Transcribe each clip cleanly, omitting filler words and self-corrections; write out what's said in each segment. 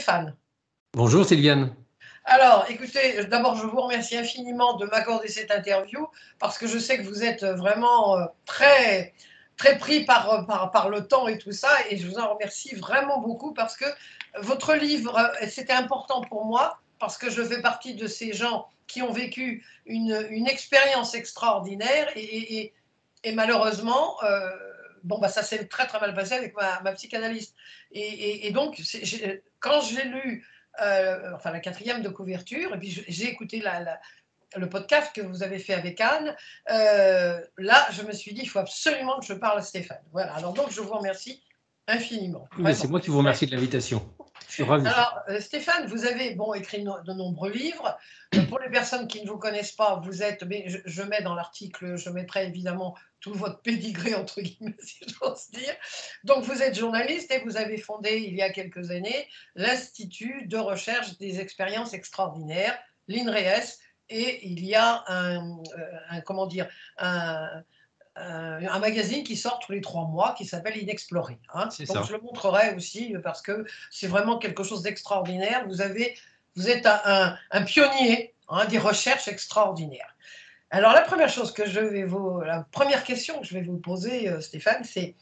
Stéphane. Bonjour Sylviane. Alors, écoutez, d'abord, je vous remercie infiniment de m'accorder cette interview parce que je sais que vous êtes vraiment très, très pris par le temps et tout ça. Et je vous en remercie vraiment beaucoup parce que votre livre, c'était important pour moi parce que je fais partie de ces gens qui ont vécu une expérience extraordinaire et malheureusement, bon, bah, ça s'est très très mal passé avec ma psychanalyste. Et donc, quand j'ai lu enfin la quatrième de couverture, et puis j'ai écouté le podcast que vous avez fait avec Anne, là, je me suis dit, il faut absolument que je parle à Stéphane. Voilà, alors donc je vous remercie infiniment. Mais c'est moi qui vous remercie de l'invitation. Je suis ravi. Alors, Stéphane, vous avez écrit de nombreux livres. Pour les personnes qui ne vous connaissent pas, vous êtes, mais je mets dans l'article, je mettrai évidemment tout votre pédigré, entre guillemets, si j'ose dire. Donc, vous êtes journaliste et vous avez fondé, il y a quelques années, l'Institut de recherche des expériences extraordinaires, l'INRES, et il y a comment dire, un magazine qui sort tous les 3 mois qui s'appelle Inexploré. Hein. Donc, je le montrerai aussi parce que c'est vraiment quelque chose d'extraordinaire. Vous êtes un pionnier des recherches extraordinaires. Alors, la première question que je vais vous poser, Stéphane, c'est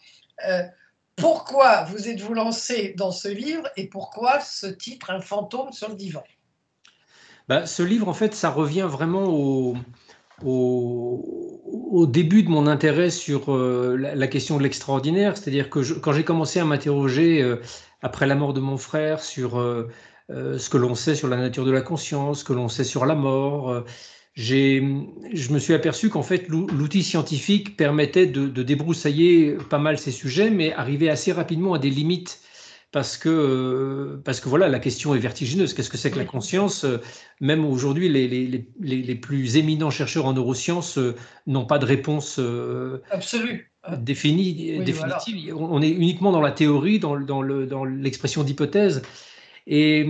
pourquoi vous êtes-vous lancé dans ce livre et pourquoi ce titre, Un fantôme sur le divan? Ce livre, en fait, ça revient vraiment au début de mon intérêt sur la question de l'extraordinaire. C'est-à-dire que quand j'ai commencé à m'interroger après la mort de mon frère sur ce que l'on sait sur la nature de la conscience, ce que l'on sait sur la mort, je me suis aperçu qu'en fait l'outil scientifique permettait de débroussailler pas mal ces sujets, mais arriver assez rapidement à des limites parce que voilà, la question est vertigineuse. Qu'est-ce que c'est que la conscience? Même aujourd'hui, les plus éminents chercheurs en neurosciences n'ont pas de réponse absolue, définitive. Voilà. On est uniquement dans la théorie, dans l'expression d'hypothèse. Et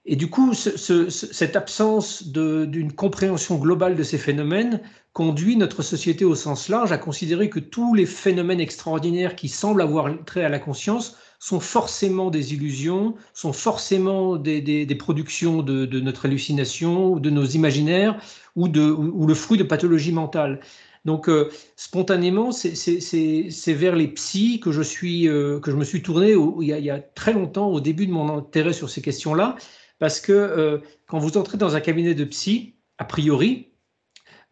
du coup, cette absence d'une compréhension globale de ces phénomènes conduit notre société au sens large à considérer que tous les phénomènes extraordinaires qui semblent avoir trait à la conscience sont forcément des illusions, sont forcément des productions de notre hallucination, ou de nos imaginaires, ou le fruit de pathologies mentales. Donc, spontanément, c'est vers les psys que je me suis tourné il y a très longtemps, au début de mon intérêt sur ces questions-là, parce que quand vous entrez dans un cabinet de psy, a priori,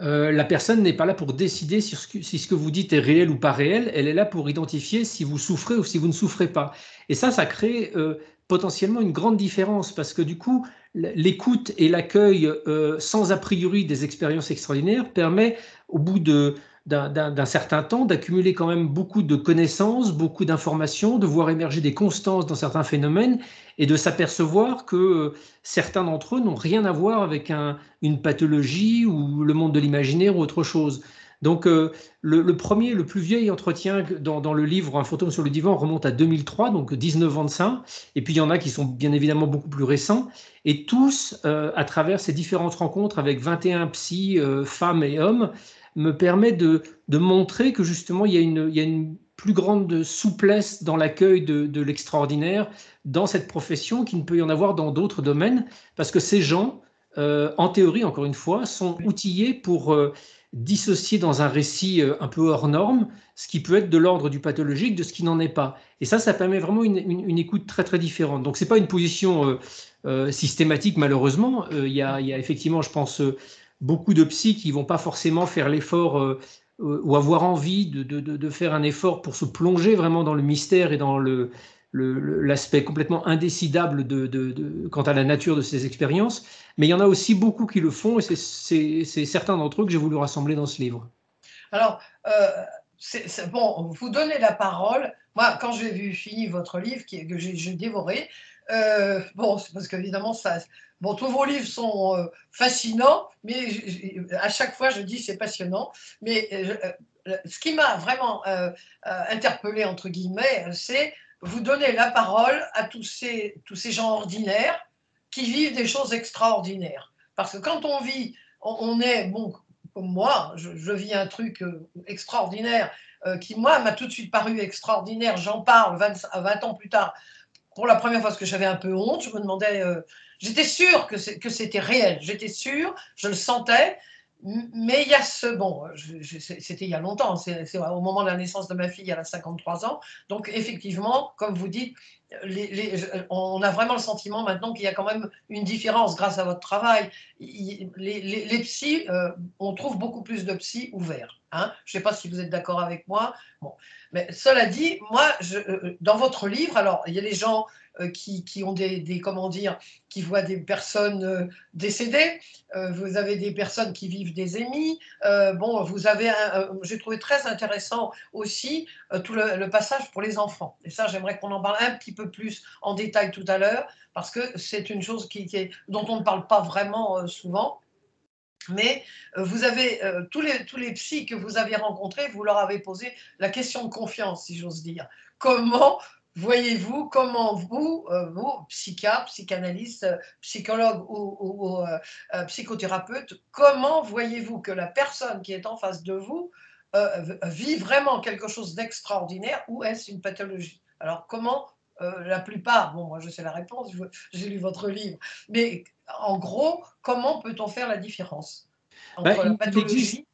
la personne n'est pas là pour décider si ce que vous dites est réel ou pas réel, elle est là pour identifier si vous souffrez ou si vous ne souffrez pas. Et ça crée potentiellement une grande différence, parce que du coup, l'écoute et l'accueil sans a priori des expériences extraordinaires permet, au bout d'un certain temps, d'accumuler quand même beaucoup de connaissances, beaucoup d'informations, de voir émerger des constances dans certains phénomènes et de s'apercevoir que certains d'entre eux n'ont rien à voir avec une pathologie ou le monde de l'imaginaire ou autre chose. Donc le premier, le plus vieil entretien dans le livre Un fantôme sur le divan remonte à 2003, donc 19 ans de ça. Et puis il y en a qui sont bien évidemment beaucoup plus récents. Et tous, à travers ces différentes rencontres avec 21 psys, femmes et hommes, me permet de montrer que justement il y a une plus grande souplesse dans l'accueil de l'extraordinaire dans cette profession qu'il ne peut y en avoir dans d'autres domaines, parce que ces gens, en théorie, encore une fois, sont outillés pour dissocier dans un récit un peu hors norme ce qui peut être de l'ordre du pathologique de ce qui n'en est pas. Et ça permet vraiment une écoute très très différente. Donc c'est pas une position systématique, malheureusement. Il y a effectivement, je pense, beaucoup de psys qui vont pas forcément faire l'effort ou avoir envie de faire un effort pour se plonger vraiment dans le mystère et dans l'aspect complètement indécidable quant à la nature de ces expériences. Mais il y en a aussi beaucoup qui le font, et c'est certains d'entre eux que j'ai voulu rassembler dans ce livre. Alors, bon, vous donnez la parole. Moi, quand j'ai fini votre livre, que j'ai dévoré, bon, c'est parce qu'évidemment, bon, tous vos livres sont fascinants, mais à chaque fois, je dis c'est passionnant. Mais ce qui m'a vraiment interpellée, entre guillemets, c'est vous donner la parole à tous ces gens ordinaires qui vivent des choses extraordinaires. Parce que quand on vit, on est, bon, comme moi, je vis un truc extraordinaire qui, moi, m'a tout de suite paru extraordinaire. J'en parle 20 ans plus tard. pour la première fois, parce que j'avais un peu honte, je me demandais, j'étais sûre que c'était réel, j'étais sûre, je le sentais, mais il y a c'était il y a longtemps, c'est au moment de la naissance de ma fille, elle a 53 ans, donc effectivement, comme vous dites, on a vraiment le sentiment maintenant qu'il y a quand même une différence grâce à votre travail. Les psys, on trouve beaucoup plus de psys ouverts. Hein. Je ne sais pas si vous êtes d'accord avec moi. Bon. Mais cela dit, moi, dans votre livre, alors il y a les gens qui ont comment dire, qui voient des personnes décédées, vous avez des personnes qui vivent des émis, bon, vous avez, j'ai trouvé très intéressant aussi tout le passage pour les enfants. Et ça, j'aimerais qu'on en parle un petit peu plus en détail tout à l'heure, parce que c'est une chose dont on ne parle pas vraiment souvent. Mais vous avez tous les psys que vous avez rencontrés, vous leur avez posé la question de confiance, si j'ose dire. Comment voyez-vous, vous, psychiatre, psychanalyste, psychologue ou psychothérapeute, comment voyez-vous que la personne qui est en face de vous vit vraiment quelque chose d'extraordinaire ou est-ce une pathologie? Alors comment la plupart, bon moi je sais la réponse, j'ai lu votre livre, mais en gros, comment peut-on faire la différence entre la pathologie?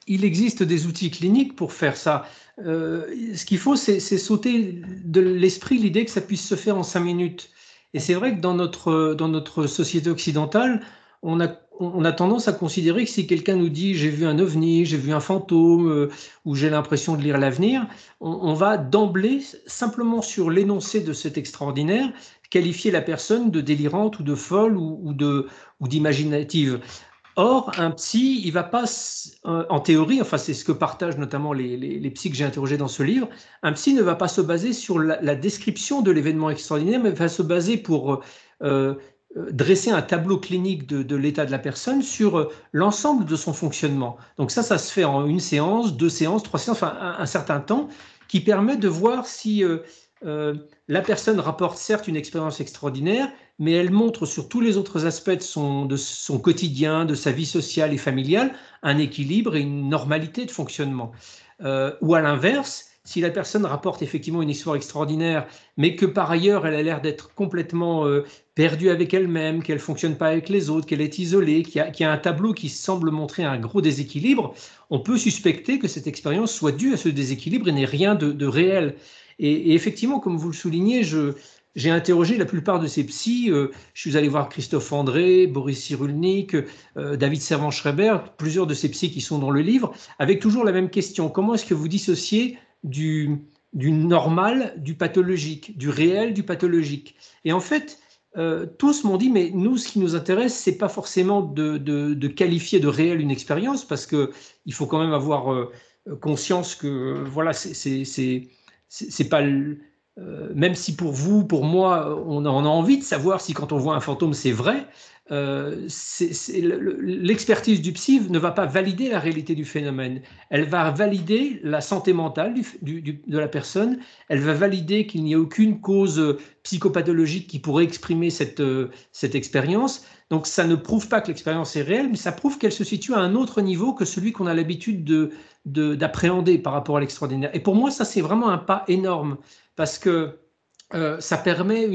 Il existe des outils cliniques pour faire ça. Ce qu'il faut, c'est sauter de l'esprit l'idée que ça puisse se faire en 5 minutes. Et c'est vrai que dans notre société occidentale, on a tendance à considérer que si quelqu'un nous dit « j'ai vu un ovni, j'ai vu un fantôme ou j'ai l'impression de lire l'avenir », on va d'emblée, simplement sur l'énoncé de cet extraordinaire, qualifier la personne de délirante ou de folle ou d'imaginative. Or, un psy, il ne va pas, en théorie, enfin c'est ce que partagent notamment les psys que j'ai interrogés dans ce livre, un psy ne va pas se baser sur la description de l'événement extraordinaire, mais va se baser pour dresser un tableau clinique de l'état de la personne sur l'ensemble de son fonctionnement. Donc ça se fait en 1 séance, 2 séances, 3 séances, enfin un certain temps, qui permet de voir si la personne rapporte certes une expérience extraordinaire, mais elle montre sur tous les autres aspects de son quotidien, de sa vie sociale et familiale, un équilibre et une normalité de fonctionnement. Ou à l'inverse, si la personne rapporte effectivement une histoire extraordinaire, mais que par ailleurs elle a l'air d'être complètement perdue avec elle-même, qu'elle ne fonctionne pas avec les autres, qu'elle est isolée, qu'il y a un tableau qui semble montrer un gros déséquilibre, on peut suspecter que cette expérience soit due à ce déséquilibre et n'ait rien de réel. Et effectivement, comme vous le soulignez, j'ai interrogé la plupart de ces psys. Je suis allé voir Christophe André, Boris Cyrulnik, David Servan-Schreiber, plusieurs de ces psys qui sont dans le livre, avec toujours la même question. Comment est-ce que vous dissociez du normal du pathologique, du réel du pathologique? Et en fait, tous m'ont dit, mais nous, ce qui nous intéresse, c'est pas forcément de qualifier de réel une expérience, parce qu'il faut quand même avoir conscience que voilà, c'est pas même si pour vous, pour moi, on a envie de savoir si quand on voit un fantôme, c'est vrai, l'expertise du psy ne va pas valider la réalité du phénomène. Elle va valider la santé mentale de la personne. Elle va valider qu'il n'y a aucune cause psychopathologique qui pourrait exprimer cette expérience. Donc ça ne prouve pas que l'expérience est réelle, mais ça prouve qu'elle se situe à un autre niveau que celui qu'on a l'habitude d'appréhender par rapport à l'extraordinaire. Et pour moi, ça, c'est vraiment un pas énorme, parce que ça permet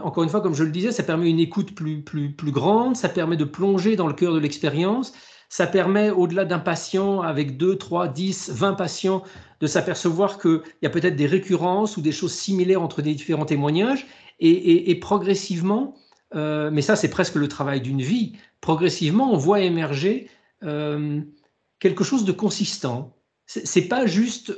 encore une fois, comme je le disais, ça permet une écoute plus grande, ça permet de plonger dans le cœur de l'expérience, ça permet, au-delà d'un patient, avec 2, 3, 10, 20 patients, de s'apercevoir qu'il y a peut-être des récurrences ou des choses similaires entre les différents témoignages, et progressivement, mais ça c'est presque le travail d'une vie, progressivement on voit émerger quelque chose de consistant. C'est pas juste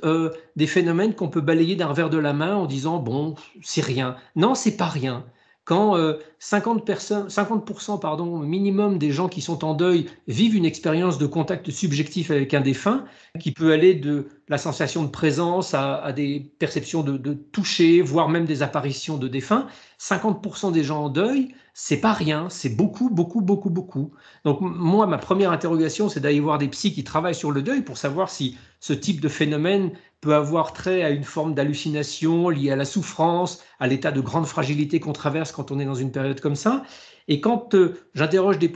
des phénomènes qu'on peut balayer d'un revers de la main en disant bon, c'est rien. Non, c'est pas rien. Quand 50% pardon, minimum des gens qui sont en deuil vivent une expérience de contact subjectif avec un défunt, qui peut aller de la sensation de présence à des perceptions de toucher, voire même des apparitions de défunts, 50% des gens en deuil, c'est pas rien, c'est beaucoup, beaucoup, beaucoup, beaucoup. Donc moi, ma première interrogation, c'est d'aller voir des psys qui travaillent sur le deuil pour savoir si ce type de phénomène peut avoir trait à une forme d'hallucination liée à la souffrance, à l'état de grande fragilité qu'on traverse quand on est dans une période comme ça. Et quand j'interroge des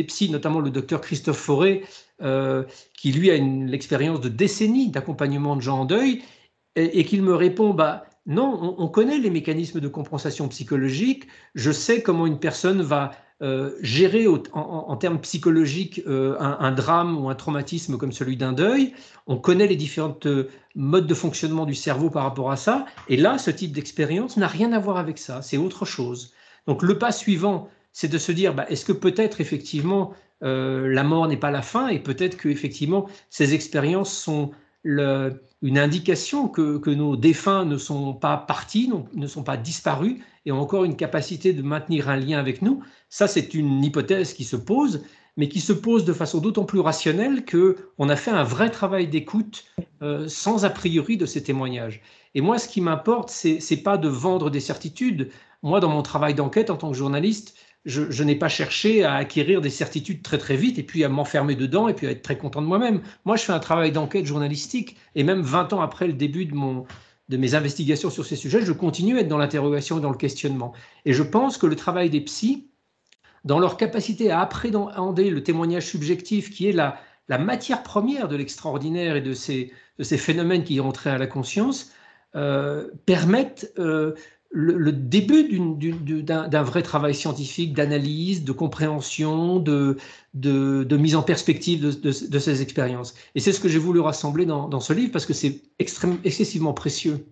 psys, notamment le docteur Christophe Fauré, qui lui a l'expérience de décennies d'accompagnement de gens en deuil, et qu'il me répond, Non, on connaît les mécanismes de compensation psychologique. Je sais comment une personne va gérer en termes psychologiques un drame ou un traumatisme comme celui d'un deuil. On connaît les différents modes de fonctionnement du cerveau par rapport à ça. Et là, ce type d'expérience n'a rien à voir avec ça. C'est autre chose. Donc le pas suivant, c'est de se dire, est-ce que peut-être effectivement la mort n'est pas la fin et peut-être que effectivement ces expériences sont une indication que nos défunts ne sont pas partis, ne sont pas disparus et ont encore une capacité de maintenir un lien avec nous. Ça, c'est une hypothèse qui se pose, mais qui se pose de façon d'autant plus rationnelle qu'on a fait un vrai travail d'écoute sans a priori de ces témoignages. Et moi, ce qui m'importe, c'est pas de vendre des certitudes. Moi, dans mon travail d'enquête en tant que journaliste, je n'ai pas cherché à acquérir des certitudes très très vite et puis à m'enfermer dedans et puis à être très content de moi-même. Moi, je fais un travail d'enquête journalistique et même 20 ans après le début de mes investigations sur ces sujets, je continue à être dans l'interrogation et dans le questionnement. Et je pense que le travail des psys, dans leur capacité à appréhender le témoignage subjectif qui est la matière première de l'extraordinaire et de ces phénomènes qui ont trait à la conscience, permettent le début d'un vrai travail scientifique, d'analyse, de compréhension, de mise en perspective de ces expériences. Et c'est ce que j'ai voulu rassembler dans ce livre parce que c'est excessivement précieux.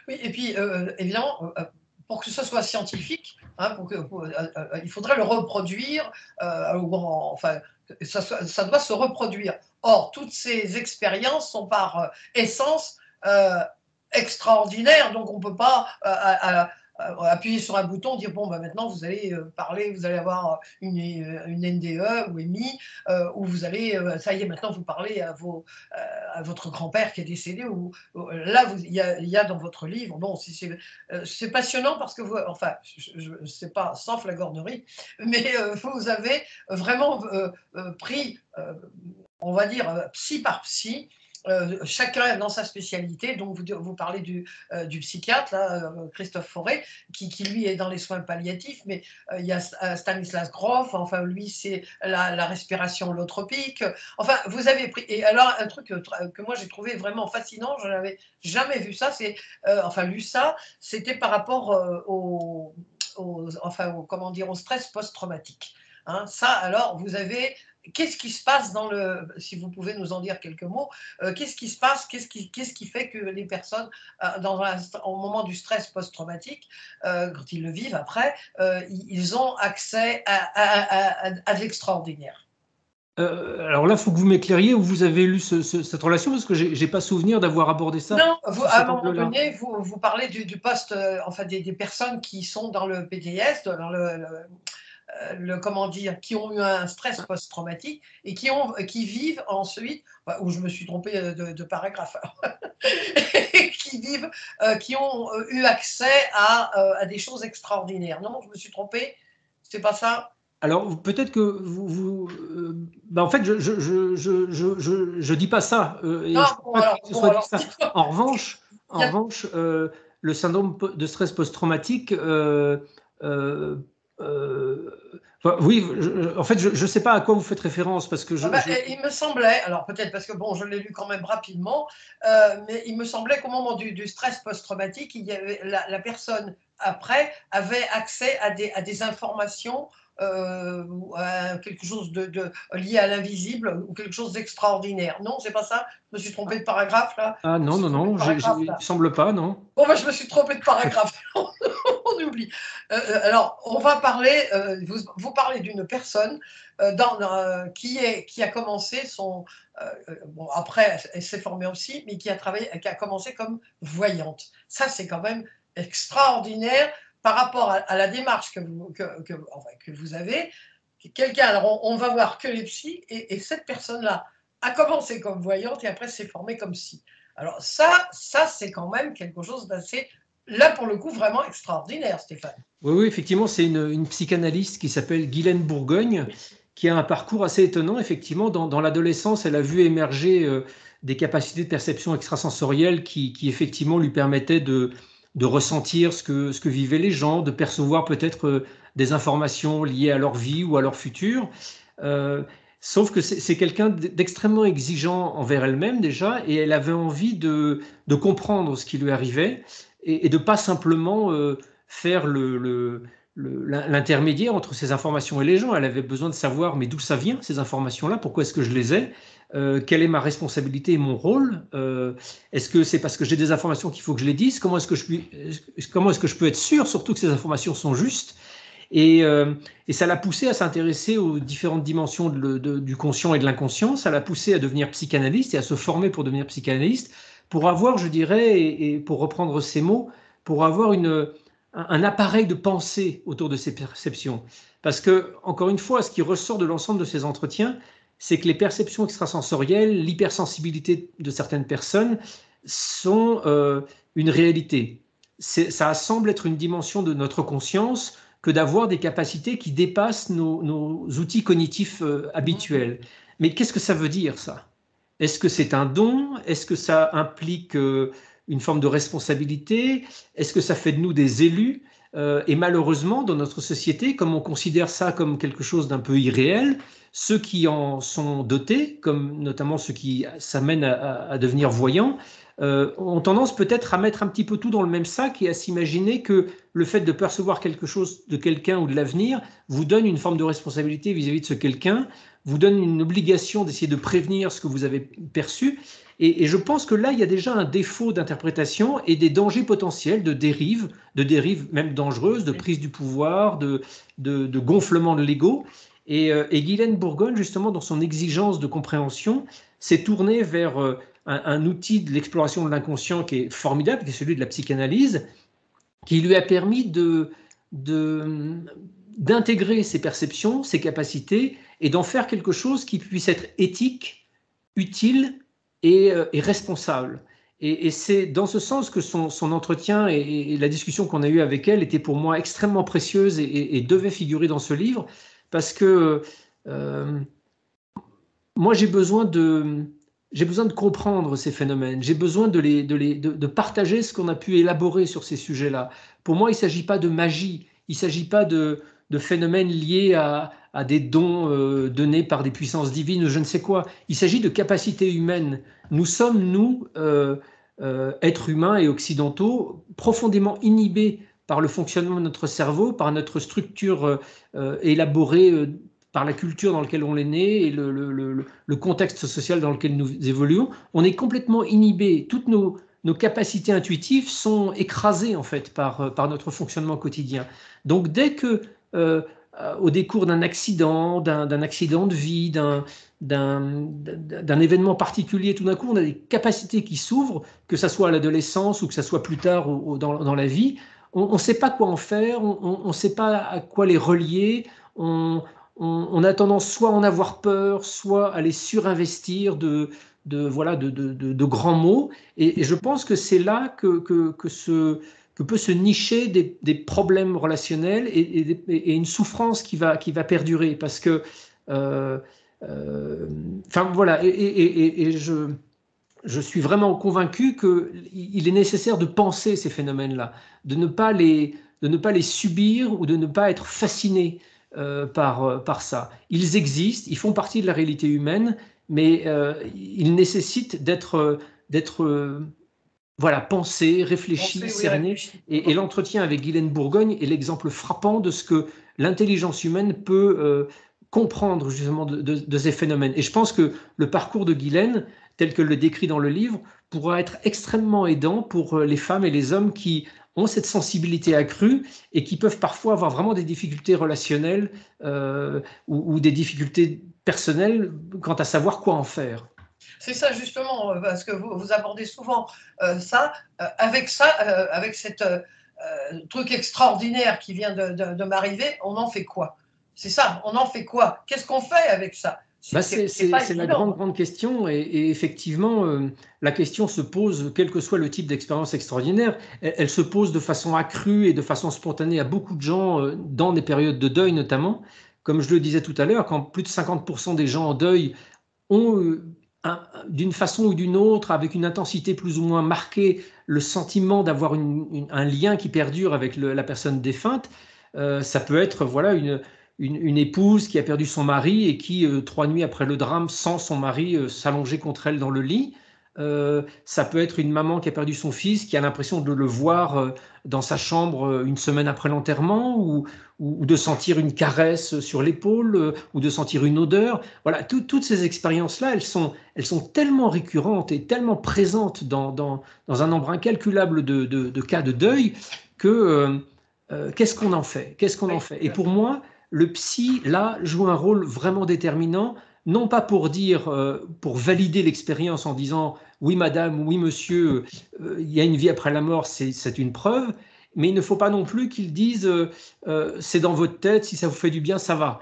Oui, et puis évidemment, pour que ce soit scientifique, hein, il faudrait le reproduire, enfin, ça doit se reproduire. Or, toutes ces expériences sont par essence extraordinaires, donc on ne peut pas appuyer sur un bouton, dire bon, maintenant vous allez parler, vous allez avoir une NDE ou EMI, où vous allez, ça y est, maintenant vous parlez à votre grand-père qui est décédé, là, il y a dans votre livre, bon, c'est passionnant parce que vous, enfin, je ne sais pas, sans flagornerie, mais vous avez vraiment pris, on va dire, psy par psy, chacun dans sa spécialité. Donc, vous parlez du psychiatre, là, Christophe Fauré, qui lui est dans les soins palliatifs, mais il y a Stanislas Grof, enfin, lui, c'est la respiration holotropique. Enfin, vous avez pris. Et alors, un truc que moi j'ai trouvé vraiment fascinant, je n'avais jamais vu ça, enfin, lu ça, c'était par rapport comment dire, au stress post-traumatique. Hein, ça, alors, vous avez. Qu'est-ce qui se passe si vous pouvez nous en dire quelques mots, qu'est-ce qui se passe, qu'est-ce qui fait que les personnes, au moment du stress post-traumatique, quand ils le vivent après, ils ont accès à de l'extraordinaire? Alors là, il faut que vous m'éclairiez où vous avez lu cette relation, parce que je n'ai pas souvenir d'avoir abordé ça. Non, à un moment donné, vous parlez du poste, enfin des personnes qui sont dans le PTS, dans comment dire, qui ont eu un stress post-traumatique et qui vivent ensuite, où je me suis trompée de paragraphe, qui ont eu accès à des choses extraordinaires. Non, je me suis trompée, c'est pas ça? Alors peut-être que en fait, je dis pas ça. Et Non, je bon, pas alors, que ce soit dit ça. dites-moi. En revanche, le syndrome de stress post-traumatique, oui, en fait, je ne sais pas à quoi vous faites référence parce que il me semblait, alors peut-être parce que bon, je l'ai lu quand même rapidement, mais il me semblait qu'au moment du stress post-traumatique, il y avait la personne après avait accès à des informations, ou à quelque chose lié à l'invisible ou quelque chose d'extraordinaire. Non, c'est pas ça? Je me suis trompée de paragraphe là? Ah non, non, non, il ne semble pas, non. Bon, je me suis trompée de paragraphe. On oublie. Alors, on va parler, vous parlez d'une personne qui a commencé bon, après, elle s'est formée aussi, mais qui a commencé comme voyante. Ça, c'est quand même extraordinaire par rapport à la démarche que vous avez. Quelqu'un, alors on va voir que les psys, et cette personne-là a commencé comme voyante et après s'est formée comme psy. Alors ça c'est quand même quelque chose d'assez, là pour le coup, vraiment extraordinaire, Stéphane. Oui, effectivement, c'est une psychanalyste qui s'appelle Guylaine Bourgogne, qui a un parcours assez étonnant. Effectivement, dans l'adolescence, elle a vu émerger des capacités de perception extrasensorielle qui effectivement lui permettaient de ressentir ce que vivaient les gens, de percevoir peut-être des informations liées à leur vie ou à leur futur. Sauf que c'est quelqu'un d'extrêmement exigeant envers elle-même déjà, et elle avait envie de comprendre ce qui lui arrivait. et de ne pas simplement faire l'intermédiaire entre ces informations et les gens. Elle avait besoin de savoir, mais d'où ça vient, ces informations-là, pourquoi est-ce que je les ai, quelle est ma responsabilité et mon rôle, est-ce que c'est parce que j'ai des informations qu'il faut que je les dise, comment est-ce que je peux être sûr, surtout que ces informations sont justes, et ça l'a poussé à s'intéresser aux différentes dimensions du conscient et de l'inconscient, ça l'a poussé à devenir psychanalyste et à se former pour devenir psychanalyste, pour avoir, je dirais, et pour reprendre ces mots, pour avoir un appareil de pensée autour de ces perceptions. Parce que, encore une fois, ce qui ressort de l'ensemble de ces entretiens, c'est que les perceptions extrasensorielles, l'hypersensibilité de certaines personnes sont une réalité. Ça semble être une dimension de notre conscience que d'avoir des capacités qui dépassent nos outils cognitifs habituels. Mais qu'est-ce que ça veut dire, ça? Est-ce que c'est un don? Est-ce que ça implique une forme de responsabilité? Est-ce que ça fait de nous des élus? Et malheureusement, dans notre société, comme on considère ça comme quelque chose d'un peu irréel, ceux qui en sont dotés, comme notamment ceux qui s'amènent à devenir voyants, ont tendance peut-être à mettre un petit peu tout dans le même sac et à s'imaginer que le fait de percevoir quelque chose de quelqu'un ou de l'avenir vous donne une forme de responsabilité vis-à-vis de ce quelqu'un, vous donne une obligation d'essayer de prévenir ce que vous avez perçu. Et je pense que là, il y a déjà un défaut d'interprétation et des dangers potentiels de dérives même dangereuses, de prise du pouvoir, de gonflement de l'ego. Et Guylaine Bourgogne, justement, dans son exigence de compréhension, s'est tournée vers un outil de l'exploration de l'inconscient qui est formidable, qui est celui de la psychanalyse, qui lui a permis d'intégrer ses perceptions, ses capacités, et d'en faire quelque chose qui puisse être éthique, utile et responsable. Et c'est dans ce sens que son entretien et la discussion qu'on a eue avec elle était pour moi extrêmement précieuse et devait figurer dans ce livre, parce que moi j'ai besoin de comprendre ces phénomènes, j'ai besoin de partager ce qu'on a pu élaborer sur ces sujets-là. Pour moi, il ne s'agit pas de magie, il ne s'agit pas de phénomènes liés à des dons donnés par des puissances divines ou je ne sais quoi. Il s'agit de capacités humaines. Nous sommes, nous, êtres humains et occidentaux, profondément inhibés par le fonctionnement de notre cerveau, par notre structure élaborée par la culture dans laquelle on est né et le contexte social dans lequel nous évoluons. On est complètement inhibé. Toutes nos capacités intuitives sont écrasées en fait par notre fonctionnement quotidien. Donc dès que au décours d'un accident de vie, d'un événement particulier, tout d'un coup on a des capacités qui s'ouvrent, que ça soit à l'adolescence ou que ça soit plus tard dans la vie, on ne sait pas quoi en faire, on ne sait pas à quoi les relier, on a tendance soit à en avoir peur, soit à les surinvestir de grands mots. Et je pense que c'est là que peut se nicher des problèmes relationnels et une souffrance qui va perdurer. Parce que, voilà, et je suis vraiment convaincu qu'il est nécessaire de penser ces phénomènes-là, de ne pas les subir ou de ne pas être fasciné par ça. Ils existent, ils font partie de la réalité humaine, mais ils nécessitent d'être pensés, réfléchis, cernés. Et l'entretien avec Guylaine Bourgogne est l'exemple frappant de ce que l'intelligence humaine peut comprendre justement de ces phénomènes. Et je pense que le parcours de Guylaine, tel que le décrit dans le livre, pourra être extrêmement aidant pour les femmes et les hommes qui ont cette sensibilité accrue et qui peuvent parfois avoir vraiment des difficultés relationnelles ou des difficultés personnelles quant à savoir quoi en faire. C'est ça justement, parce que vous abordez souvent ça, avec cette truc extraordinaire qui vient de m'arriver, on en fait quoi? C'est ça, on en fait quoi? Qu'est-ce qu'on fait avec ça? C'est la grande question et effectivement, la question se pose, quel que soit le type d'expérience extraordinaire, elle se pose de façon accrue et de façon spontanée à beaucoup de gens dans des périodes de deuil notamment. Comme je le disais tout à l'heure, quand plus de 50% des gens en deuil ont, d'une façon ou d'une autre, avec une intensité plus ou moins marquée, le sentiment d'avoir un lien qui perdure avec la personne défunte, ça peut être une épouse qui a perdu son mari et qui, 3 nuits après le drame, sent son mari s'allonger contre elle dans le lit. Ça peut être une maman qui a perdu son fils, qui a l'impression de le voir dans sa chambre une semaine après l'enterrement, ou de sentir une caresse sur l'épaule, ou de sentir une odeur. Voilà, toutes ces expériences-là, elles sont tellement récurrentes et tellement présentes dans un nombre incalculable de cas de deuil que qu'est-ce qu'on en fait? Qu'est-ce qu'on en fait? Et pour moi, le psy, là, joue un rôle vraiment déterminant, non pas pour dire, pour valider l'expérience en disant oui madame, oui monsieur, il y a une vie après la mort, c'est une preuve, mais il ne faut pas non plus qu'ils disent c'est dans votre tête, si ça vous fait du bien, ça va.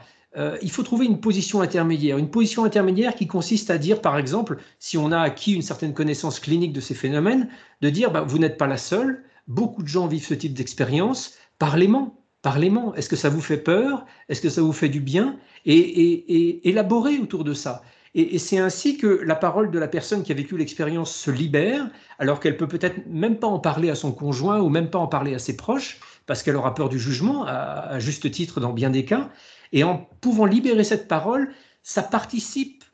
Il faut trouver une position intermédiaire qui consiste à dire, par exemple, si on a acquis une certaine connaissance clinique de ces phénomènes, de dire bah, vous n'êtes pas la seule, beaucoup de gens vivent ce type d'expérience, parlez-moi. Parlez-moi. Est-ce que ça vous fait peur? Est-ce que ça vous fait du bien? Et élaborer autour de ça. Et c'est ainsi que la parole de la personne qui a vécu l'expérience se libère, alors qu'elle peut peut-être même pas en parler à son conjoint ou même pas en parler à ses proches, parce qu'elle aura peur du jugement, à juste titre dans bien des cas. Et en pouvant libérer cette parole, ça participe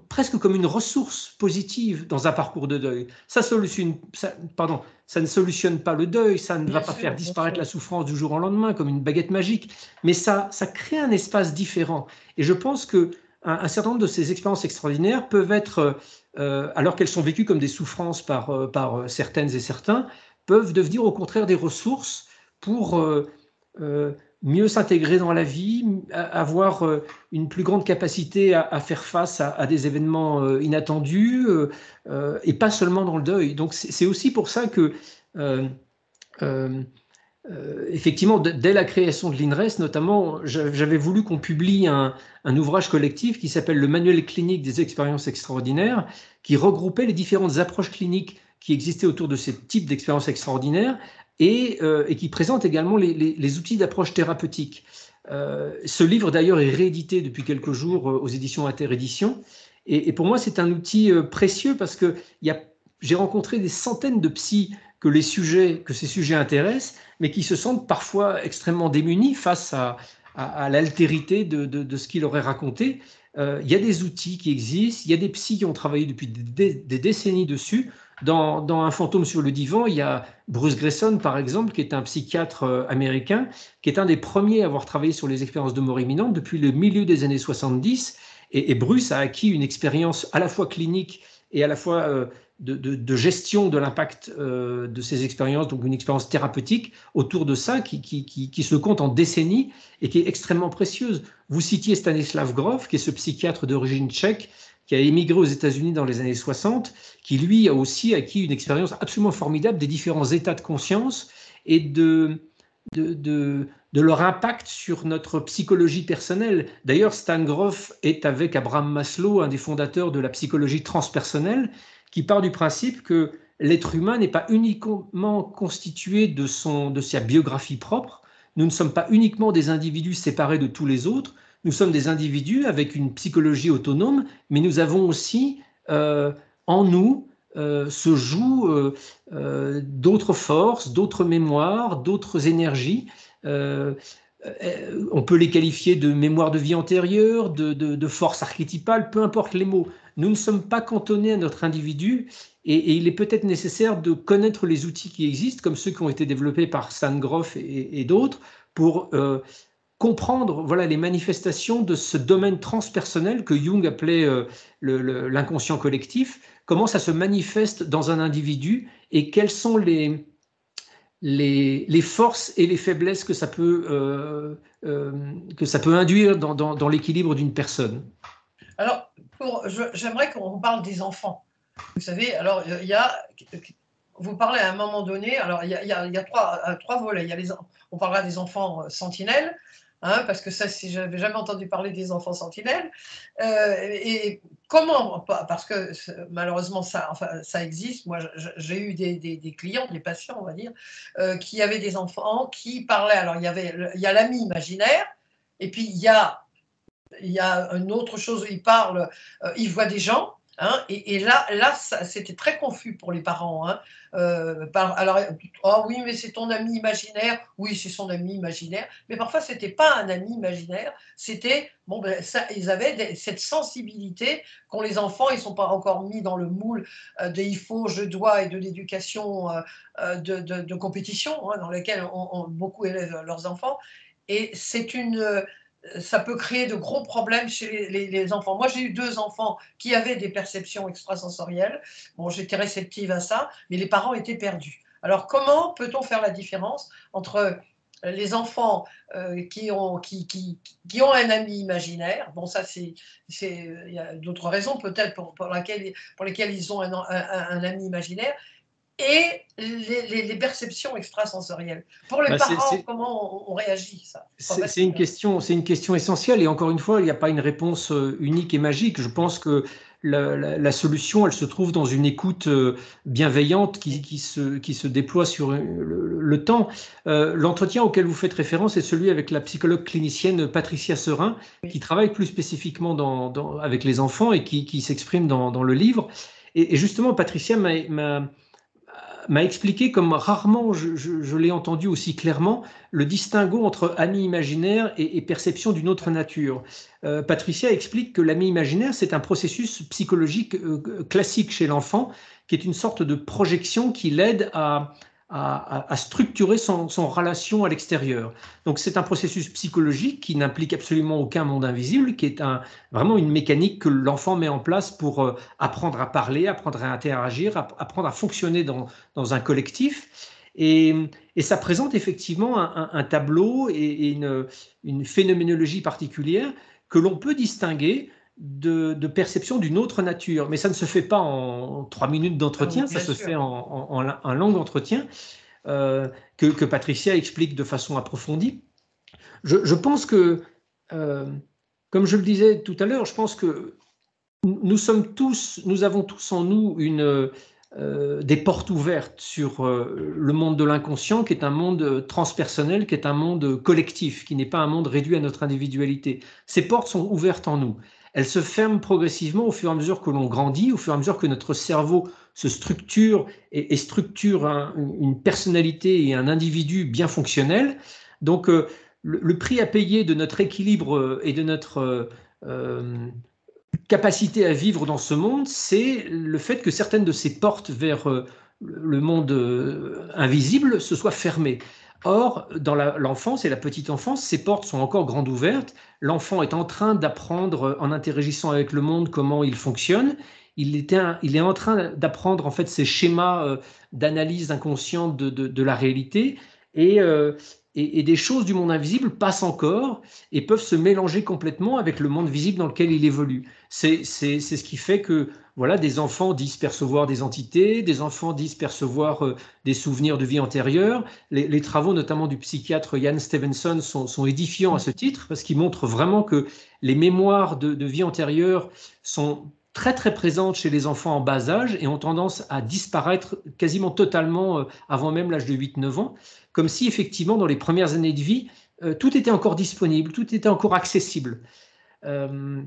presque comme une ressource positive dans un parcours de deuil. Ça ne solutionne pas le deuil, ça ne va pas faire disparaître la souffrance du jour au lendemain comme une baguette magique, mais ça crée un espace différent. Et je pense qu'un certain nombre de ces expériences extraordinaires peuvent être, alors qu'elles sont vécues comme des souffrances par certaines et certains, peuvent devenir au contraire des ressources pour mieux s'intégrer dans la vie, avoir une plus grande capacité à faire face à des événements inattendus, et pas seulement dans le deuil. Donc c'est aussi pour ça que, effectivement, dès la création de l'INRES, notamment, j'avais voulu qu'on publie un ouvrage collectif qui s'appelle le Manuel clinique des expériences extraordinaires, qui regroupait les différentes approches cliniques qui existaient autour de ces types d'expériences extraordinaires, et qui présente également les outils d'approche thérapeutique. Ce livre, d'ailleurs, est réédité depuis quelques jours aux éditions Interéditions. Et pour moi, c'est un outil précieux parce que j'ai rencontré des centaines de psys que ces sujets intéressent, mais qui se sentent parfois extrêmement démunis face à l'altérité de ce qu'il aurait raconté. Il y a des outils qui existent, il y a des psys qui ont travaillé depuis des décennies dessus. Dans Un fantôme sur le divan, il y a Bruce Greyson, par exemple, qui est un psychiatre américain, qui est un des premiers à avoir travaillé sur les expériences de mort imminente depuis le milieu des années 70. Et Bruce a acquis une expérience à la fois clinique et à la fois de gestion de l'impact de ces expériences, donc une expérience thérapeutique autour de ça qui se compte en décennies et qui est extrêmement précieuse. Vous citiez Stanislav Grof, qui est ce psychiatre d'origine tchèque, qui a émigré aux États-Unis dans les années 60, qui lui a aussi acquis une expérience absolument formidable des différents états de conscience et de leur impact sur notre psychologie personnelle. D'ailleurs, Stan Grof est, avec Abraham Maslow, un des fondateurs de la psychologie transpersonnelle, qui part du principe que l'être humain n'est pas uniquement constitué de sa biographie propre. Nous ne sommes pas uniquement des individus séparés de tous les autres. Nous sommes des individus avec une psychologie autonome, mais nous avons aussi en nous se jouent d'autres forces, d'autres mémoires, d'autres énergies. On peut les qualifier de mémoire de vie antérieure, de force archétypale, peu importe les mots. Nous ne sommes pas cantonnés à notre individu et il est peut-être nécessaire de connaître les outils qui existent, comme ceux qui ont été développés par Stan Grof et d'autres, pour comprendre voilà, les manifestations de ce domaine transpersonnel que Jung appelait l'inconscient collectif, comment ça se manifeste dans un individu et quelles sont les forces et les faiblesses que ça peut induire dans l'équilibre d'une personne. Alors, j'aimerais qu'on parle des enfants. Vous savez, alors, vous parlez à un moment donné, alors il y a trois volets. On parlera des enfants sentinelles, hein, parce que ça, si j'avais jamais entendu parler des enfants sentinelles. Et comment, parce que malheureusement ça existe. Moi, j'ai eu des clients, des patients, on va dire, qui avaient des enfants qui parlaient. Alors il y a l'ami imaginaire, et puis il y a une autre chose. Ils voient des gens. Hein, et là c'était très confus pour les parents. Hein. Alors, oh oui, mais c'est ton ami imaginaire. Oui, c'est son ami imaginaire. Mais parfois, c'était pas un ami imaginaire. C'était, bon, ben, ça, ils avaient cette sensibilité qu'ont les enfants. Ils sont pas encore mis dans le moule de il faut, je dois et de l'éducation de compétition, hein, dans laquelle beaucoup élèvent leurs enfants. Et c'est une, ça peut créer de gros problèmes chez les enfants. Moi, j'ai eu 2 enfants qui avaient des perceptions extrasensorielles. Bon, j'étais réceptive à ça, mais les parents étaient perdus. Alors, comment peut-on faire la différence entre les enfants qui ont un ami imaginaire? Bon, ça, il y a d'autres raisons peut-être pour lesquelles ils ont un ami imaginaire, et les perceptions extrasensorielles. Pour les Bah, parents, comment on réagit, ça? C'est pas facile, hein. c'est une question essentielle et encore une fois, il n'y a pas une réponse unique et magique. Je pense que la solution, elle se trouve dans une écoute bienveillante qui se déploie sur le temps. L'entretien auquel vous faites référence est celui avec la psychologue clinicienne Patricia Serin, qui travaille plus spécifiquement avec les enfants et qui s'exprime dans le livre. Et justement, Patricia m'a expliqué, comme rarement je l'ai entendu aussi clairement, le distinguo entre ami imaginaire et perception d'une autre nature. Patricia explique que l'ami imaginaire, c'est un processus psychologique classique chez l'enfant, qui est une sorte de projection qui l'aide à structurer son relation à l'extérieur. Donc c'est un processus psychologique qui n'implique absolument aucun monde invisible, qui est vraiment une mécanique que l'enfant met en place pour apprendre à parler, apprendre à interagir, apprendre à fonctionner dans un collectif. Et ça présente effectivement un tableau et une phénoménologie particulière que l'on peut distinguer de perception d'une autre nature. Mais ça ne se fait pas en 3 minutes Ah oui, d'entretien, ça bien se fait sûr. en un long entretien que Patricia explique de façon approfondie. Je pense que, euh, comme je le disais tout à l'heure, je pense que nous avons tous en nous des portes ouvertes sur le monde de l'inconscient, qui est un monde transpersonnel, qui est un monde collectif, qui n'est pas un monde réduit à notre individualité. Ces portes sont ouvertes en nous. Elles se ferment progressivement au fur et à mesure que l'on grandit, au fur et à mesure que notre cerveau se structure et structure une personnalité et un individu bien fonctionnel. Donc, le prix à payer de notre équilibre et de notre capacité à vivre dans ce monde, c'est le fait que certaines de ces portes vers le monde invisible se soient fermées. Or, dans l'enfance et la petite enfance, ces portes sont encore grandes ouvertes. L'enfant est en train d'apprendre, en interagissant avec le monde, comment il fonctionne. Il est en train d'apprendre en fait ces schémas d'analyse inconsciente de la réalité. Et, euh, et des choses du monde invisible passent encore et peuvent se mélanger complètement avec le monde visible dans lequel il évolue. C'est ce qui fait que voilà, des enfants disent percevoir des entités, des enfants disent percevoir des souvenirs de vie antérieure. Les travaux notamment du psychiatre Ian Stevenson sont édifiants à ce titre parce qu'ils montrent vraiment que les mémoires de vie antérieure sont très très présentes chez les enfants en bas âge et ont tendance à disparaître quasiment totalement avant même l'âge de 8-9 ans, comme si effectivement dans les premières années de vie, tout était encore disponible, tout était encore accessible. Euh,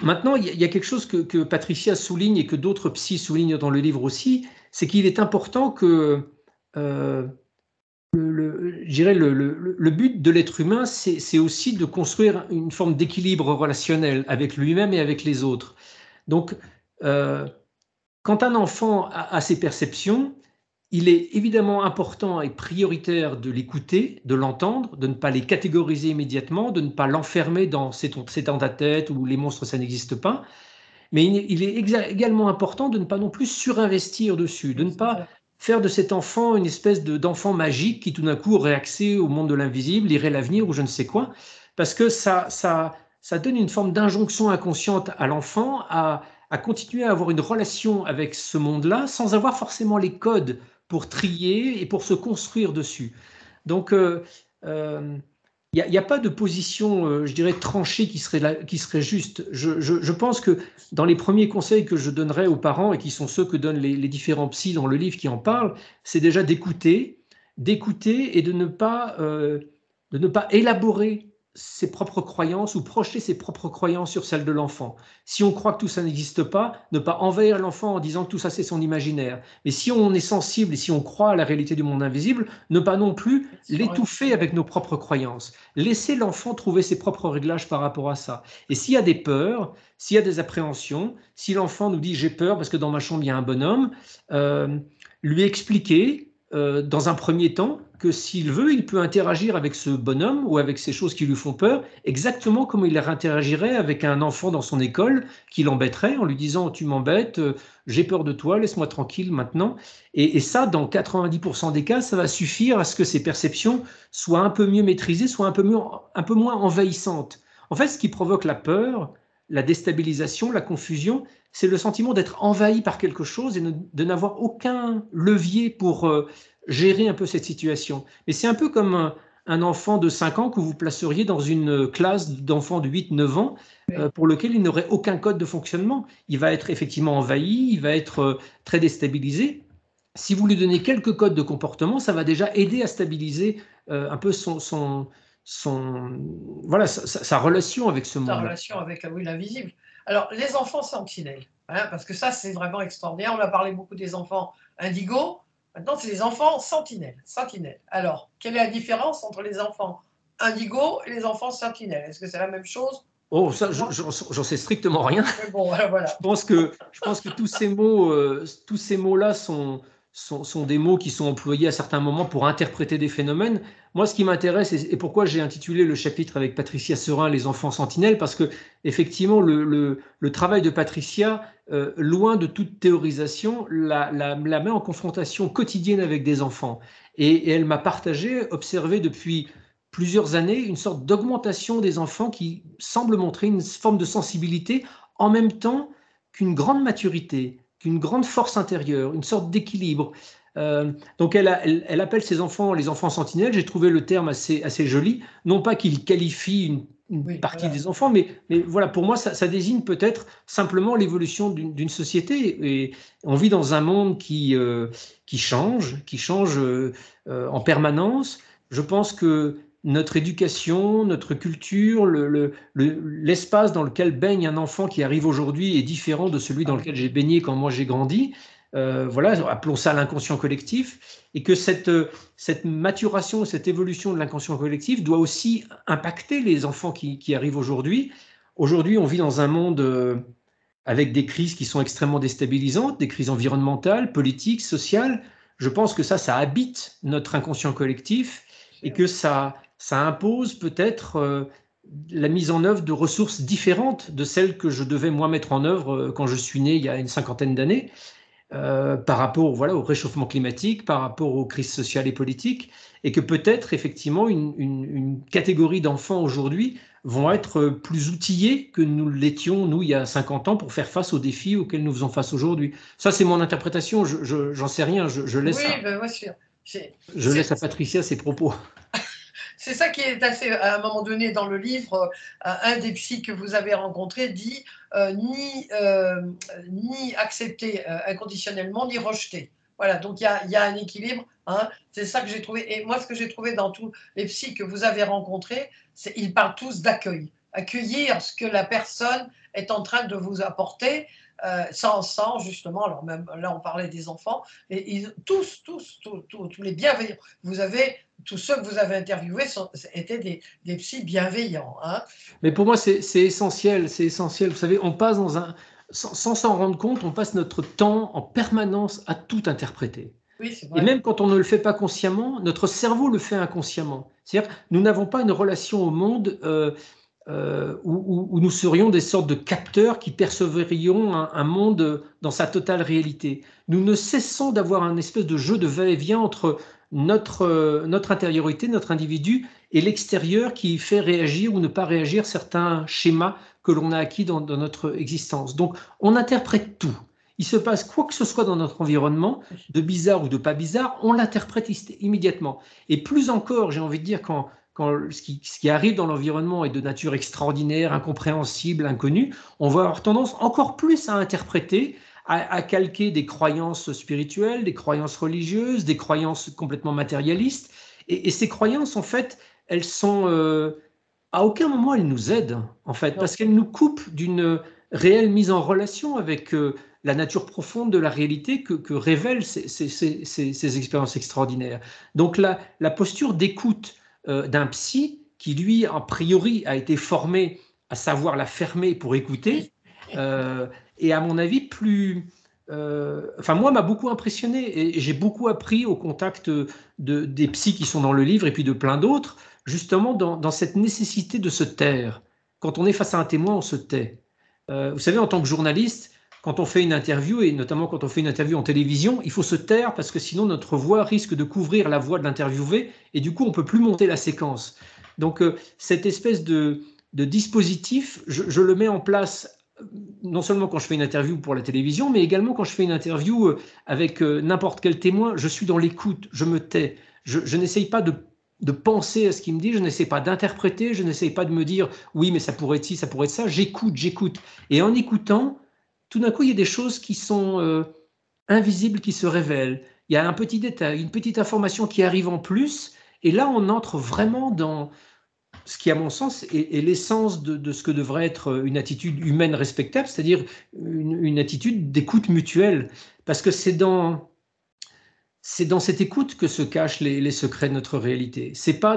Maintenant, il y a quelque chose que Patricia souligne et que d'autres psys soulignent dans le livre aussi, c'est qu'il est important que euh, je dirais le but de l'être humain, c'est aussi de construire une forme d'équilibre relationnel avec lui-même et avec les autres. Donc, euh, quand un enfant a ses perceptions, il est évidemment important et prioritaire de l'écouter, de l'entendre, de ne pas les catégoriser immédiatement, de ne pas l'enfermer dans c'est dans ta tête ou les monstres, ça n'existe pas. Mais il est également important de ne pas non plus surinvestir dessus, de Oui, ne c'est pas vrai. faire de cet enfant une espèce d'enfant magique qui tout d'un coup aurait accès au monde de l'invisible, lirait l'avenir ou je ne sais quoi, parce que ça donne une forme d'injonction inconsciente à l'enfant à continuer à avoir une relation avec ce monde-là sans avoir forcément les codes pour trier et pour se construire dessus. Donc, il n'y a pas de position, je dirais, tranchée qui serait juste. Je pense que dans les premiers conseils que je donnerais aux parents, et qui sont ceux que donnent les différents psys dans le livre qui en parlent, c'est déjà d'écouter et de ne pas élaborer ses propres croyances ou projeter ses propres croyances sur celles de l'enfant. Si on croit que tout ça n'existe pas, ne pas envahir l'enfant en disant que tout ça c'est son imaginaire. Mais si on est sensible et si on croit à la réalité du monde invisible, ne pas non plus l'étouffer avec nos propres croyances. Laisser l'enfant trouver ses propres réglages par rapport à ça. Et s'il y a des peurs, s'il y a des appréhensions, si l'enfant nous dit j'ai peur parce que dans ma chambre il y a un bonhomme, lui expliquer dans un premier temps que s'il veut, il peut interagir avec ce bonhomme ou avec ces choses qui lui font peur, exactement comme il interagirait avec un enfant dans son école qui l'embêterait en lui disant « tu m'embêtes, j'ai peur de toi, laisse-moi tranquille maintenant ». Et ça, dans 90% des cas, ça va suffire à ce que ces perceptions soient un peu mieux maîtrisées, soient un peu moins envahissantes. En fait, ce qui provoque la peur, la déstabilisation, la confusion, c'est le sentiment d'être envahi par quelque chose et de n'avoir aucun levier pour gérer un peu cette situation. Mais c'est un peu comme un enfant de 5 ans que vous placeriez dans une classe d'enfants de 8-9 ans pour lequel il n'aurait aucun code de fonctionnement. Il va être effectivement envahi, il va être très déstabilisé. Si vous lui donnez quelques codes de comportement, ça va déjà aider à stabiliser un peu voilà, sa relation avec ce monde. Sa relation avec l'invisible. Alors, les enfants sentinelles, hein, parce que ça, c'est vraiment extraordinaire. On a parlé beaucoup des enfants indigos. Maintenant, c'est les enfants sentinelles. Alors, quelle est la différence entre les enfants indigos et les enfants sentinelles? Est-ce que c'est la même chose? Oh, ça, j'en sais strictement rien. Mais bon, voilà. Je pense que tous ces mots-là sont des mots qui sont employés à certains moments pour interpréter des phénomènes. Moi, ce qui m'intéresse, et pourquoi j'ai intitulé le chapitre avec Patricia Serin, Les enfants sentinelles, parce que effectivement, le travail de Patricia, loin de toute théorisation, la met en confrontation quotidienne avec des enfants. Et elle m'a observé depuis plusieurs années une sorte d'augmentation des enfants qui semble montrer une forme de sensibilité en même temps qu'une grande maturité, qu'une grande force intérieure, une sorte d'équilibre. Donc elle appelle ses enfants les enfants sentinelles. J'ai trouvé le terme assez joli. Non pas qu'il qualifie une partie des enfants, mais voilà, pour moi, ça désigne peut-être simplement l'évolution d'une société. Et on vit dans un monde qui change en permanence. Je pense que notre éducation, notre culture, l'espace dans lequel baigne un enfant qui arrive aujourd'hui est différent de celui dans lequel j'ai baigné quand moi j'ai grandi. Voilà, appelons ça l'inconscient collectif, et que cette maturation, cette évolution de l'inconscient collectif doit aussi impacter les enfants qui arrivent aujourd'hui. Aujourd'hui, on vit dans un monde avec des crises qui sont extrêmement déstabilisantes, des crises environnementales, politiques, sociales. Je pense que ça habite notre inconscient collectif et que ça impose peut-être la mise en œuvre de ressources différentes de celles que je devais moi mettre en œuvre quand je suis né il y a une cinquantaine d'années, par rapport au réchauffement climatique, par rapport aux crises sociales et politiques, et que peut-être effectivement une catégorie d'enfants aujourd'hui vont être plus outillés que nous l'étions, nous, il y a 50 ans, pour faire face aux défis auxquels nous faisons face aujourd'hui. Ça, c'est mon interprétation, j'en sais rien, je laisse, je laisse à Patricia ses propos. C'est ça qui est assez, à un moment donné dans le livre, un des psys que vous avez rencontré dit ni accepter inconditionnellement, ni rejeter. Voilà, donc il y a un équilibre, hein, c'est ça que j'ai trouvé. Et moi, ce que j'ai trouvé dans tous les psys que vous avez rencontrés, c'est ils parlent tous d'accueil. Accueillir ce que la personne est en train de vous apporter, sans justement, alors même là on parlait des enfants, et tous les bienveillants. Tous ceux que vous avez interviewés étaient des psys bienveillants. Hein. Mais pour moi, c'est essentiel. Vous savez, on passe sans s'en rendre compte, on passe notre temps en permanence à tout interpréter. Oui, c'est vrai. Et même quand on ne le fait pas consciemment, notre cerveau le fait inconsciemment. C'est-à-dire que nous n'avons pas une relation au monde où nous serions des sortes de capteurs qui percevrions un monde dans sa totale réalité. Nous ne cessons d'avoir un espèce de jeu de va-et-vient entre notre intériorité, notre individu, et l'extérieur qui fait réagir ou ne pas réagir certains schémas que l'on a acquis dans notre existence. Donc, on interprète tout. Il se passe quoi que ce soit dans notre environnement, de bizarre ou de pas bizarre, on l'interprète immédiatement. Et plus encore, j'ai envie de dire, quand ce qui arrive dans l'environnement est de nature extraordinaire, incompréhensible, inconnue, on va avoir tendance encore plus à interpréter, à calquer des croyances spirituelles, des croyances religieuses, des croyances complètement matérialistes. Et ces croyances, en fait, elles sont À aucun moment elle nous aide, en fait, Non. parce qu'elle nous coupe d'une réelle mise en relation avec la nature profonde de la réalité que révèlent ces expériences extraordinaires. Donc la posture d'écoute d'un psy qui, lui, a priori, a été formé à savoir la fermer pour écouter, Oui. euh, et à mon avis, enfin, moi, m'a beaucoup impressionné et j'ai beaucoup appris au contact des psys qui sont dans le livre et puis de plein d'autres, justement dans cette nécessité de se taire. Quand on est face à un témoin, on se tait. Vous savez, en tant que journaliste, quand on fait une interview, et notamment quand on fait une interview en télévision, il faut se taire parce que sinon notre voix risque de couvrir la voix de l'interviewé et du coup on ne peut plus monter la séquence. Donc cette espèce de dispositif, je le mets en place non seulement quand je fais une interview pour la télévision, mais également quand je fais une interview avec n'importe quel témoin, je suis dans l'écoute, je me tais. Je n'essaye pas de penser à ce qu'il me dit, je n'essaie pas d'interpréter, je n'essaie pas de me dire oui, mais ça pourrait être ci, ça pourrait être ça. J'écoute, j'écoute. Et en écoutant, tout d'un coup, il y a des choses qui sont invisibles, qui se révèlent. Il y a un petit détail, une petite information qui arrive en plus. Et là, on entre vraiment dans ce qui, à mon sens, est l'essence de ce que devrait être une attitude humaine respectable, c'est-à-dire une attitude d'écoute mutuelle. Parce que c'est dans cette écoute que se cachent les secrets de notre réalité. C'est pas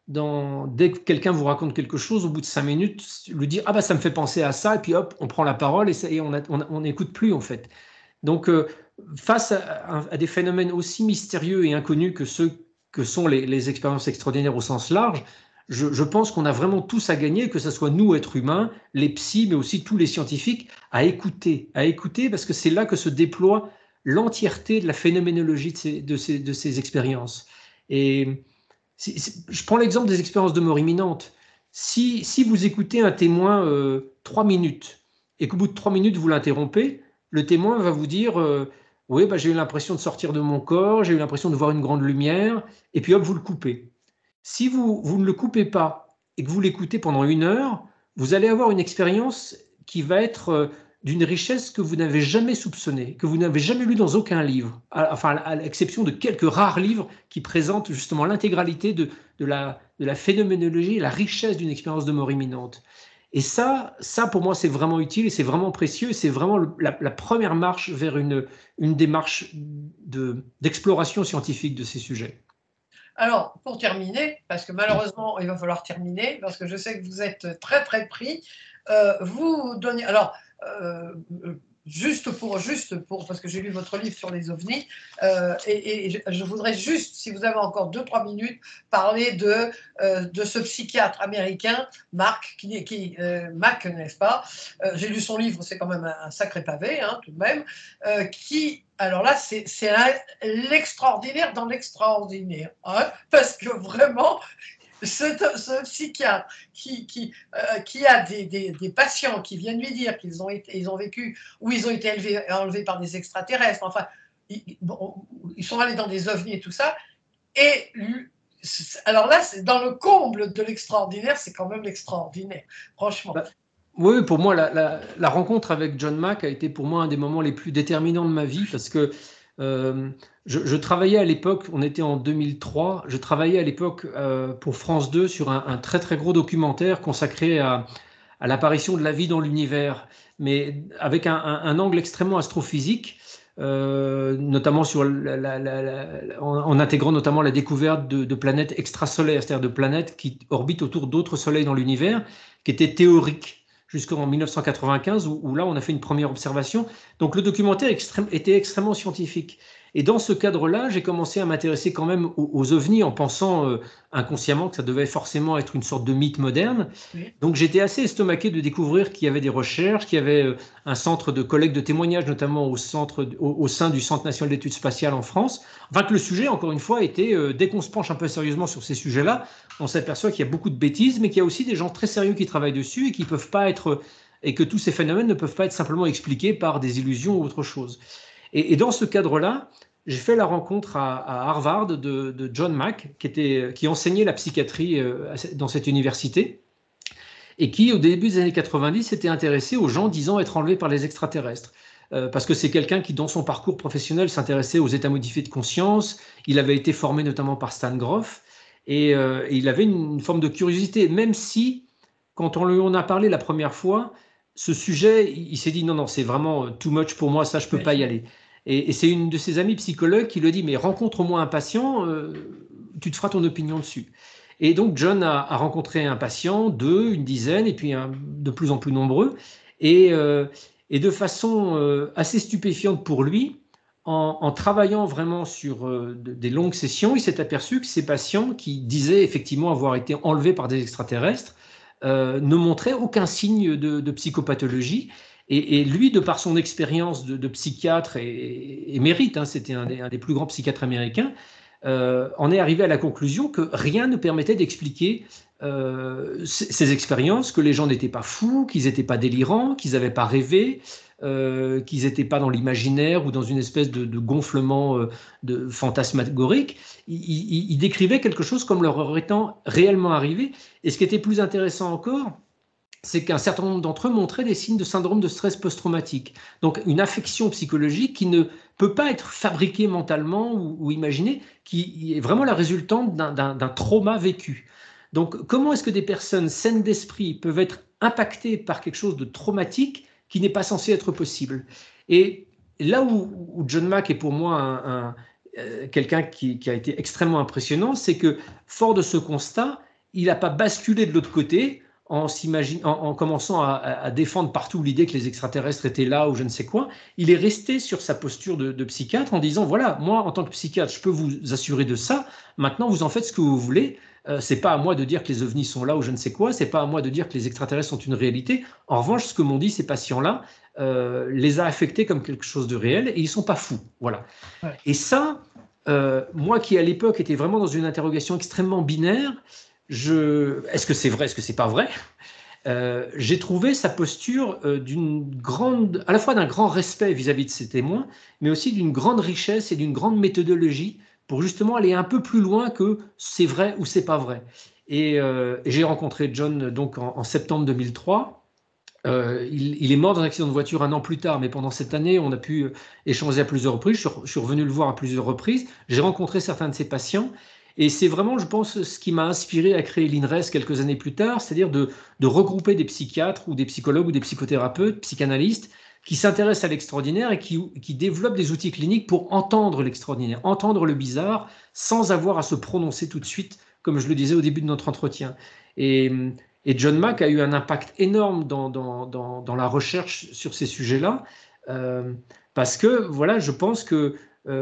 dès que quelqu'un vous raconte quelque chose, au bout de 5 minutes, lui dire ah bah ça me fait penser à ça, et puis hop, on prend la parole et on n'écoute plus en fait. Donc face à des phénomènes aussi mystérieux et inconnus que ceux que sont les expériences extraordinaires au sens large, je pense qu'on a vraiment tous à gagner, que ce soit nous, êtres humains, les psys, mais aussi tous les scientifiques, à écouter parce que c'est là que se déploie l'entièreté de la phénoménologie de ces expériences. Et je prends l'exemple des expériences de mort imminente. Si vous écoutez un témoin 3 minutes et qu'au bout de 3 minutes vous l'interrompez, le témoin va vous dire oui, bah, j'ai eu l'impression de sortir de mon corps, j'ai eu l'impression de voir une grande lumière, et puis hop, vous le coupez. Si vous ne le coupez pas et que vous l'écoutez pendant 1 heure, vous allez avoir une expérience qui va être d'une richesse que vous n'avez jamais soupçonnée, que vous n'avez jamais lue dans aucun livre, enfin à l'exception de quelques rares livres qui présentent justement l'intégralité de la phénoménologie et la richesse d'une expérience de mort imminente. Et ça pour moi, c'est vraiment utile et c'est vraiment précieux. C'est vraiment la première marche vers une démarche d'exploration scientifique de ces sujets. Alors, pour terminer, parce que malheureusement, il va falloir terminer, parce que je sais que vous êtes très, très pris, vous donnez. Alors, euh, juste pour, parce que j'ai lu votre livre sur les ovnis, et je voudrais juste, si vous avez encore 2, 3 minutes, parler de ce psychiatre américain, Marc, Mac, n'est-ce pas? J'ai lu son livre, c'est quand même un sacré pavé, hein, tout de même, qui, alors là, c'est l'extraordinaire dans l'extraordinaire, hein, parce que vraiment, ce psychiatre qui a des patients qui viennent lui dire ils ont vécu ou ils ont été enlevés par des extraterrestres, enfin, bon, ils sont allés dans des ovnis et tout ça, et alors là, c'est dans le comble de l'extraordinaire, c'est quand même l'extraordinaire, franchement. Bah, oui, pour moi, la rencontre avec John Mack a été pour moi un des moments les plus déterminants de ma vie parce que euh, je travaillais à l'époque, on était en 2003, je travaillais à l'époque pour France 2 sur un très très gros documentaire consacré à l'apparition de la vie dans l'univers, mais avec un angle extrêmement astrophysique, notamment en intégrant notamment la découverte de planètes extrasolaires, c'est-à-dire de planètes qui orbitent autour d'autres soleils dans l'univers, qui étaient théoriques jusqu'en 1995, où là on a fait une première observation. Donc le documentaire était extrêmement scientifique. Et dans ce cadre-là, j'ai commencé à m'intéresser quand même aux ovnis en pensant inconsciemment que ça devait forcément être une sorte de mythe moderne. Oui. Donc j'étais assez estomaqué de découvrir qu'il y avait des recherches, qu'il y avait un centre de collecte de témoignages, notamment au sein du Centre national d'études spatiales en France. Enfin que le sujet, encore une fois, était, dès qu'on se penche un peu sérieusement sur ces sujets-là, on s'aperçoit qu'il y a beaucoup de bêtises, mais qu'il y a aussi des gens très sérieux qui travaillent dessus et qui peuvent pas être, et que tous ces phénomènes ne peuvent pas être simplement expliqués par des illusions ou autre chose. Et dans ce cadre-là, j'ai fait la rencontre à Harvard de John Mack, qui enseignait la psychiatrie dans cette université et qui, au début des années 90, s'était intéressé aux gens disant être enlevés par les extraterrestres. Parce que c'est quelqu'un qui, dans son parcours professionnel, s'intéressait aux états modifiés de conscience. Il avait été formé notamment par Stan Grof. et il avait une forme de curiosité, même si, quand on lui en a parlé la première fois, ce sujet, il s'est dit non, non, c'est vraiment too much pour moi, ça, je ne peux pas y aller. Et c'est une de ses amies psychologues qui lui dit, mais rencontre au moins un patient, tu te feras ton opinion dessus. Et donc John a rencontré un patient, deux, une dizaine, et puis de plus en plus nombreux. Et de façon assez stupéfiante pour lui, en travaillant vraiment sur des longues sessions, il s'est aperçu que ces patients qui disaient effectivement avoir été enlevés par des extraterrestres ne montraient aucun signe de psychopathologie. Et lui, de par son expérience de psychiatre et émérite, hein, c'était un des plus grands psychiatres américains, en est arrivé à la conclusion que rien ne permettait d'expliquer ces expériences, que les gens n'étaient pas fous, qu'ils n'étaient pas délirants, qu'ils n'avaient pas rêvé, qu'ils n'étaient pas dans l'imaginaire ou dans une espèce de gonflement fantasmagorique. Ils décrivaient quelque chose comme leur étant réellement arrivé. Et ce qui était plus intéressant encore, c'est qu'un certain nombre d'entre eux montraient des signes de syndrome de stress post-traumatique. Donc une affection psychologique qui ne peut pas être fabriquée mentalement ou imaginée, qui est vraiment la résultante d'un trauma vécu. Donc comment est-ce que des personnes saines d'esprit peuvent être impactées par quelque chose de traumatique qui n'est pas censé être possible? Et là où John Mack est pour moi quelqu'un qui a été extrêmement impressionnant, c'est que fort de ce constat, il n'a pas basculé de l'autre côté en commençant à défendre partout l'idée que les extraterrestres étaient là ou je ne sais quoi. Il est resté sur sa posture de psychiatre en disant, voilà, moi en tant que psychiatre, je peux vous assurer de ça, maintenant vous en faites ce que vous voulez, c'est pas à moi de dire que les ovnis sont là ou je ne sais quoi, c'est pas à moi de dire que les extraterrestres sont une réalité. En revanche, ce que m'ont dit ces patients-là les a affectés comme quelque chose de réel et ils sont pas fous. Voilà. Ouais. Et ça, moi qui à l'époque était vraiment dans une interrogation extrêmement binaire, est-ce que c'est vrai, est-ce que c'est pas vrai, j'ai trouvé sa posture à la fois d'un grand respect vis-à-vis de ses témoins, mais aussi d'une grande richesse et d'une grande méthodologie pour justement aller un peu plus loin que c'est vrai ou c'est pas vrai. Et j'ai rencontré John donc en septembre 2003. Il est mort dans un accident de voiture un an plus tard, mais pendant cette année, on a pu échanger à plusieurs reprises. Je suis revenu le voir à plusieurs reprises. J'ai rencontré certains de ses patients. Et c'est vraiment, je pense, ce qui m'a inspiré à créer l'INRES quelques années plus tard, c'est-à-dire de regrouper des psychiatres ou des psychologues ou des psychothérapeutes, psychanalystes, qui s'intéressent à l'extraordinaire et qui développent des outils cliniques pour entendre l'extraordinaire, entendre le bizarre, sans avoir à se prononcer tout de suite, comme je le disais au début de notre entretien. Et John Mack a eu un impact énorme dans la recherche sur ces sujets-là, parce que, voilà, je pense que,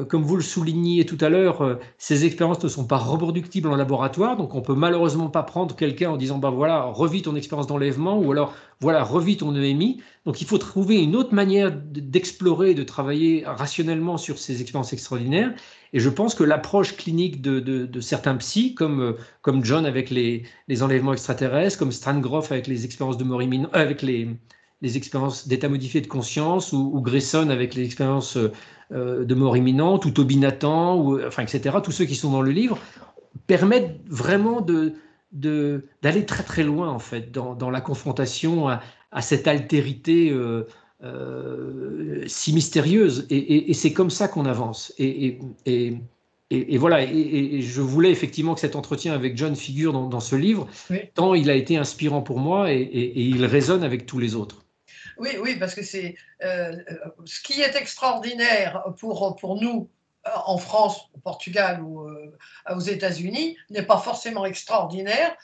comme vous le souligniez tout à l'heure, ces expériences ne sont pas reproductibles en laboratoire, donc on ne peut malheureusement pas prendre quelqu'un en disant, bah voilà, revis ton expérience d'enlèvement, ou alors, voilà, revis ton EMI. Donc il faut trouver une autre manière d'explorer, de travailler rationnellement sur ces expériences extraordinaires. Et je pense que l'approche clinique de certains psys, comme John avec les enlèvements extraterrestres, comme Stan Grof avec les expériences de mort imminente, avec les expériences d'état modifié de conscience, ou Grayson avec les expériences de mort imminente, ou Toby Nathan, enfin, etc., tous ceux qui sont dans le livre, permettent vraiment d'aller très très loin en fait dans la confrontation à cette altérité si mystérieuse, et c'est comme ça qu'on avance. Et voilà, et je voulais effectivement que cet entretien avec John figure dans ce livre, oui, tant il a été inspirant pour moi, et il résonne avec tous les autres. Oui, oui, parce que c'est ce qui est extraordinaire pour nous en France, au Portugal ou aux États-Unis n'est pas forcément extraordinaire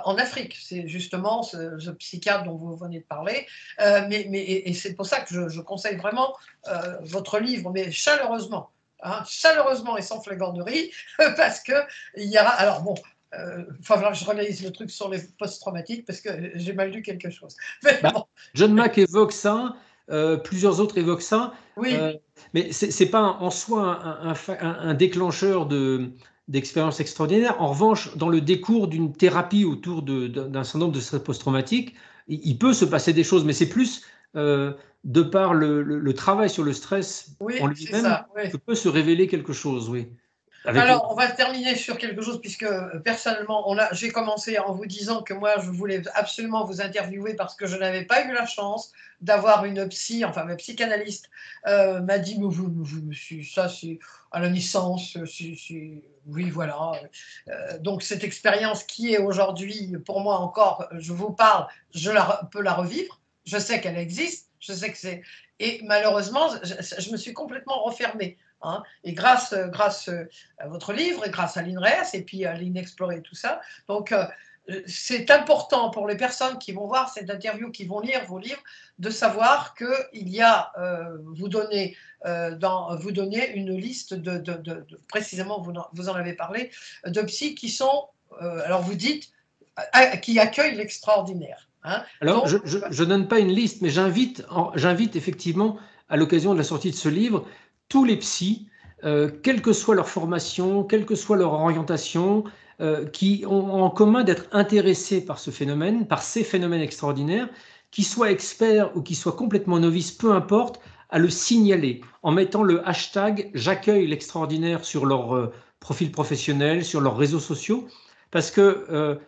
en Afrique. C'est justement ce psychiatre dont vous venez de parler. Et c'est pour ça que je conseille vraiment votre livre, mais chaleureusement. Hein, chaleureusement et sans flagornerie, parce qu'il y aura... Alors bon, enfin, je réalise le truc sur les post-traumatiques parce que j'ai mal lu quelque chose. Mais bon. John Mack évoque ça, plusieurs autres évoquent ça, oui. Mais ce n'est pas en soi un déclencheur d'expériences extraordinaires. En revanche, dans le décours d'une thérapie autour d'un syndrome de stress post-traumatique, il peut se passer des choses, mais c'est plus de par le travail sur le stress, oui, en lui-même, oui, que peut se révéler quelque chose, oui. Avec Alors, on va terminer sur quelque chose, puisque personnellement, j'ai commencé en vous disant que moi, je voulais absolument vous interviewer parce que je n'avais pas eu la chance d'avoir une psy, enfin ma psychanalyste m'a dit, mais ça c'est à la naissance, oui voilà. Donc cette expérience qui est aujourd'hui, pour moi encore, je vous parle, peux la revivre, je sais qu'elle existe, je sais que c'est... Et malheureusement, je me suis complètement refermée. Hein, et grâce à votre livre, et grâce à l'INRES, et puis à l'Inexploré et tout ça. Donc, c'est important pour les personnes qui vont voir cette interview, qui vont lire vos livres, de savoir qu'il y a, vous donnez une liste précisément, vous en avez parlé, de psy qui sont, alors vous dites, qui accueillent l'extraordinaire. Hein. Alors, Donc, je donne pas une liste, mais j'invite effectivement, à l'occasion de la sortie de ce livre, tous les psys, quelle que soit leur formation, quelle que soit leur orientation, qui ont en commun d'être intéressés par ce phénomène, par ces phénomènes extraordinaires, qu'ils soient experts ou qu'ils soient complètement novices, peu importe, à le signaler en mettant le hashtag j'accueille l'extraordinaire sur leur profil professionnel, sur leurs réseaux sociaux, parce que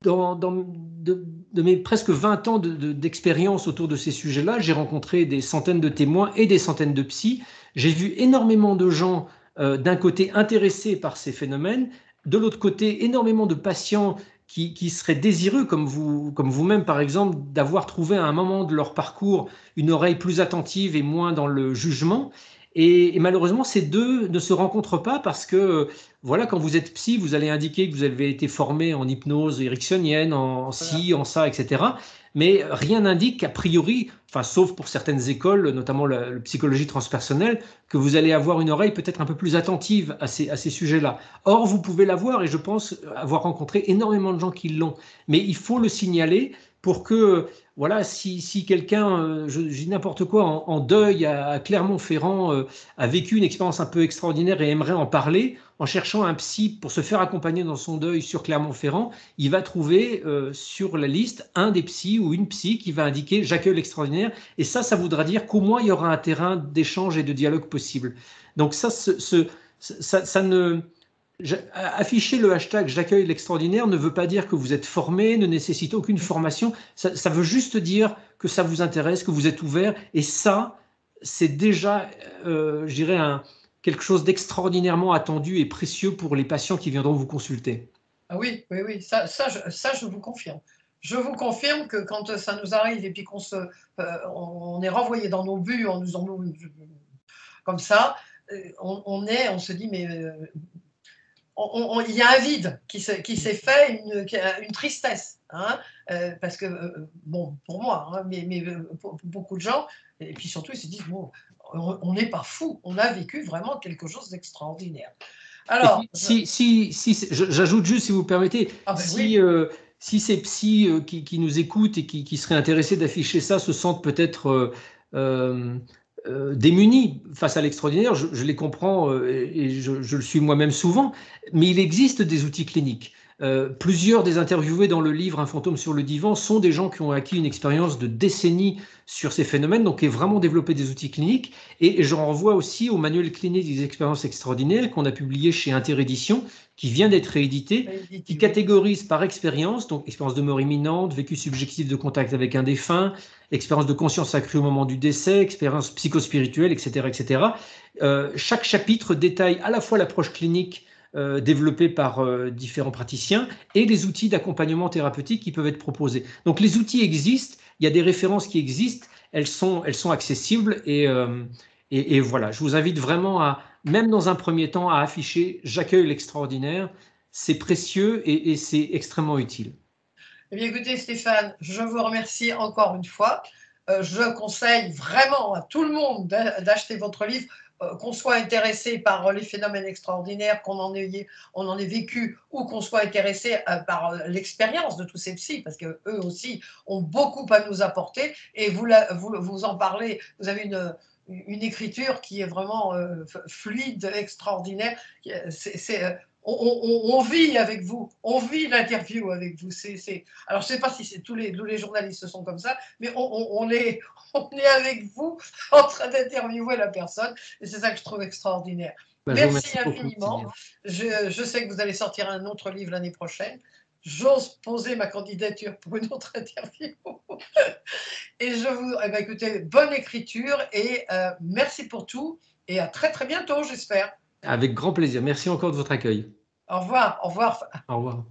de mes presque 20 ans d'expérience autour de ces sujets-là, j'ai rencontré des centaines de témoins et des centaines de psys. J'ai vu énormément de gens, d'un côté, intéressés par ces phénomènes, de l'autre côté, énormément de patients qui seraient désireux, comme vous-même, par exemple, d'avoir trouvé à un moment de leur parcours une oreille plus attentive et moins dans le jugement. Et malheureusement, ces deux ne se rencontrent pas parce que voilà, quand vous êtes psy, vous allez indiquer que vous avez été formé en hypnose ericksonienne, en voilà. ci, en ça, etc. Mais rien n'indique qu'a priori, enfin, sauf pour certaines écoles, notamment la psychologie transpersonnelle, que vous allez avoir une oreille peut-être un peu plus attentive à ces sujets-là. Or, vous pouvez l'avoir, et je pense avoir rencontré énormément de gens qui l'ont. Mais il faut le signaler pour que, voilà, si quelqu'un, je dis n'importe quoi, en deuil à Clermont-Ferrand, a vécu une expérience un peu extraordinaire et aimerait en parler, en cherchant un psy pour se faire accompagner dans son deuil sur Clermont-Ferrand, il va trouver sur la liste un des psys ou une psy qui va indiquer j'accueille l'extraordinaire. Et ça voudra dire qu'au moins il y aura un terrain d'échange et de dialogue possible. Donc ça ne... Afficher le hashtag j'accueille l'extraordinaire ne veut pas dire que vous êtes formé, ne nécessite aucune formation. Ça veut juste dire que ça vous intéresse, que vous êtes ouvert. Et ça, c'est déjà, je dirais, quelque chose d'extraordinairement attendu et précieux pour les patients qui viendront vous consulter. Ah oui, oui, oui, ça, je vous confirme. Je vous confirme que quand ça nous arrive et puis on est renvoyé dans nos buts en nous disant comme ça, on se dit, mais il y a un vide qui s'est fait, une tristesse. Hein, parce que, bon, pour moi, hein, mais pour beaucoup de gens, et puis surtout, ils se disent, bon, on n'est pas fou, on a vécu vraiment quelque chose d'extraordinaire. Et Alors, puis, j'ajoute juste, si vous permettez, ah ben oui, si ces psys qui nous écoutent et qui seraient intéressés d'afficher ça se sentent peut-être démunis face à l'extraordinaire, je les comprends et je le suis moi-même souvent, mais il existe des outils cliniques. Plusieurs des interviewés dans le livre Un fantôme sur le divan sont des gens qui ont acquis une expérience de décennies sur ces phénomènes, donc qui ont vraiment développé des outils cliniques. Et je renvoie aussi au manuel clinique des expériences extraordinaires qu'on a publié chez Interédition, qui vient d'être réédité, qui catégorise par expérience, donc expérience de mort imminente, vécu subjectif de contact avec un défunt, expérience de conscience accrue au moment du décès, expérience psychospirituelle, etc. etc. Chaque chapitre détaille à la fois l'approche clinique développés par différents praticiens et les outils d'accompagnement thérapeutique qui peuvent être proposés. Donc les outils existent, il y a des références qui existent, elles sont accessibles et voilà, je vous invite vraiment à, même dans un premier temps, à afficher j'accueille l'extraordinaire, c'est précieux et c'est extrêmement utile. Eh bien, écoutez, Stéphane, je vous remercie encore une fois. Je conseille vraiment à tout le monde d'acheter votre livre, qu'on soit intéressé par les phénomènes extraordinaires, on en ait vécu, ou qu'on soit intéressé par l'expérience de tous ces psys, parce qu'eux aussi ont beaucoup à nous apporter. Et vous en parlez, vous avez une écriture qui est vraiment fluide, extraordinaire. on vit avec vous, on vit l'interview avec vous. Alors, je ne sais pas si tous les journalistes sont comme ça, mais on est avec vous en train d'interviewer la personne, et c'est ça que je trouve extraordinaire. Ben, je vous Merci remercie beaucoup, infiniment. Sylvia. Je sais que vous allez sortir un autre livre l'année prochaine. J'ose poser ma candidature pour une autre interview. Et écoutez, bonne écriture et merci pour tout. Et à très très bientôt, j'espère. Avec grand plaisir. Merci encore de votre accueil. Au revoir, au revoir. Au revoir.